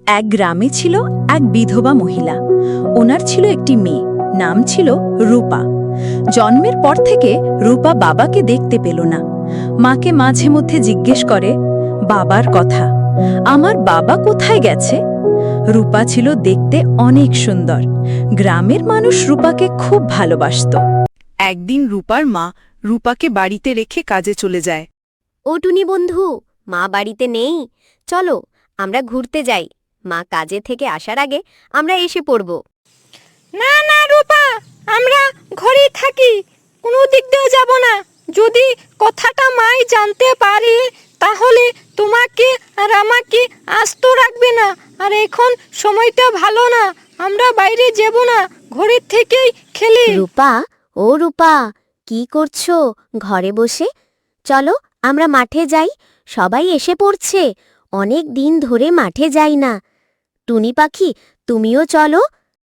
এক গ্রামে ছিল এক বিধবা মহিলা। ওনার ছিল একটি মেয়ে, নাম ছিল রূপা। জন্মের পর থেকে রূপা বাবাকে দেখতে পেল না। মাকে মাঝে মধ্যে জিজ্ঞেস করে বাবার কথা, আমার বাবা কোথায় গেছে? রূপা ছিল দেখতে অনেক সুন্দর। গ্রামের মানুষ রূপাকে খুব ভালোবাসত। একদিন রূপার মা রূপাকে বাড়িতে রেখে কাজে চলে যায়। ও টুনি বন্ধু, মা বাড়িতে নেই, চলো আমরা ঘুরতে যাই। মা কাজে থেকে আসার আগে আমরা এসে পড়ব। না না রূপা, আমরা ঘরেই থাকি, কোনো দিক দিয়েও যাব না। যদি কথাটা মাই জানতে পারে তাহলে তোমাকে আর আমাকে আস্ত রাখবে না। আর এখন সময়টা ভালো না, আমরা বাইরে যাব না, ঘরের থেকেই খেলি। রূপা, ও রূপা, কি করছো ঘরে বসে? চলো আমরা মাঠে যাই, সবাই এসে পড়ছে। অনেক দিন ধরে মাঠে যাই না। টুনি পাখি, তুমিও চলো।